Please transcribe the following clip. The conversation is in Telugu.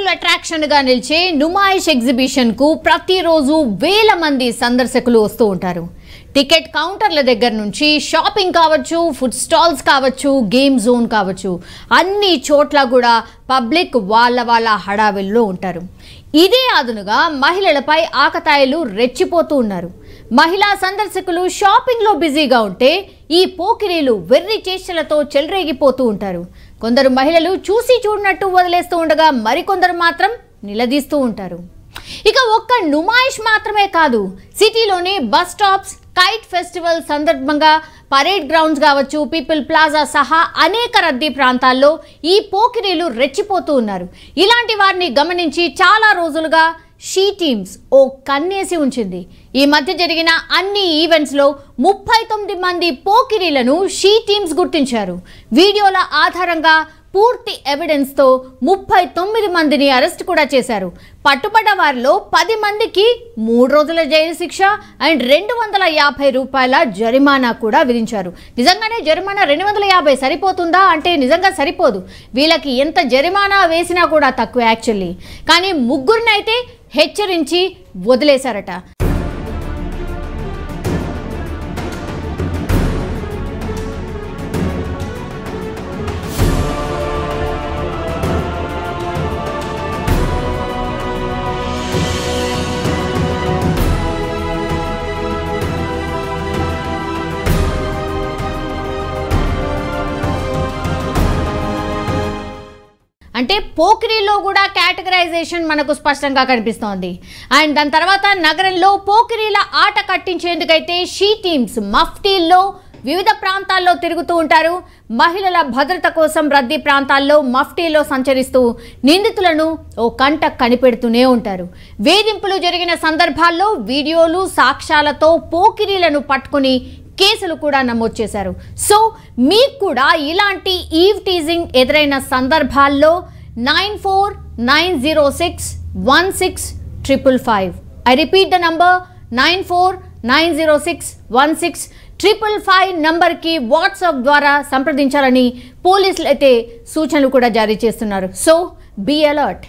పోలీసుల అట్రాక్షన్ గా నిలిచే నుమాయిష్ ఎగ్జిబిషన్ కు ప్రతిరోజు వేల మంది సందర్శకులు వస్తూ ఉంటారు. టికెట్ కౌంటర్ల దగ్గర నుంచి షాపింగ్ కావచ్చు, ఫుడ్ స్టాల్స్ కావచ్చు, గేమ్ జోన్ కావచ్చు, అన్ని చోట్ల కూడా పబ్లిక్ వాళ్ళ హడావిల్లో ఉంటారు. ఇదే అదునుగా మహిళలపై ఆకతాయిలు రెచ్చిపోతూ ఉన్నారు. మహిళా సందర్శకులు షాపింగ్ లో బిజీగా ఉంటే ఈ పోకిరీలు వెర్రి చేష్టలతో చెలరేగిపోతూ ఉంటారు. కొందరు మహిళలు చూసి చూడనట్టు వదిలేస్తూ ఉండగా మరికొందరు మాత్రం నిలదీస్తూ ఉంటారు. ఇక ఒక్క నుమాయిష్ మాత్రమే కాదు, సిటీలోని బస్ స్టాప్స్, కైట్ ఫెస్టివల్ సందర్భంగా పరేడ్ గ్రౌండ్స్ కావచ్చు, పీపుల్ ప్లాజా సహా అనేక రద్దీ ప్రాంతాల్లో ఈ పోకిరీలు రెచ్చిపోతూ ఉన్నారు. ఇలాంటి వారిని గమనించి చాలా రోజులుగా షీ టీమ్స్ ఓ కన్నేసి ఉంచింది. ఈ మధ్య జరిగిన అన్ని ఈవెంట్స్లో 39 మంది పోకిరీలను షీ టీమ్స్ గుర్తించారు. వీడియోల ఆధారంగా పూర్తి ఎవిడెన్స్తో 39 మందిని అరెస్ట్ కూడా చేశారు. పట్టుబడ్డ వారిలో 10 మందికి 3 రోజుల జైలు శిక్ష అండ్ 250 రూపాయల జరిమానా కూడా విధించారు. నిజంగానే జరిమానా 250 సరిపోతుందా అంటే నిజంగా సరిపోదు. వీళ్ళకి ఎంత జరిమానా వేసినా కూడా తక్కువ యాక్చువల్లీ. కానీ ముగ్గురినైతే హెచ్చరించి వదిలేశారట. అంటే పోకిరీలో కూడా కేటగరైజేషన్ మనకు స్పష్టంగా కనిపిస్తోంది. అండ్ దాని తర్వాత నగరంలో పోకిరీల ఆట కట్టించేందుకైతే షీ టీమ్స్ మఫ్టీల్లో వివిధ ప్రాంతాల్లో తిరుగుతూ ఉంటారు. మహిళల భద్రత కోసం రద్దీ ప్రాంతాల్లో మఫ్టీలో సంచరిస్తూ నిందితులను ఓ కంట కనిపెడుతూనే ఉంటారు. వేధింపులు జరిగిన సందర్భాల్లో వీడియోలు, సాక్ష్యాలతో పోకిరీలను పట్టుకుని కేసులు కూడా నమోదు చేశారు. సో మీకు కూడా ఇలాంటి ఈవ్ టీజింగ్ ఎదురైన సందర్భాల్లో 9490616555 ఐ రిపీట్ ద నంబర్ 9490616555 నంబర్కి వాట్సాప్ ద్వారా సంప్రదించాలని పోలీసులు అయితే సూచనలు కూడా జారీ చేస్తున్నారు. So be alert.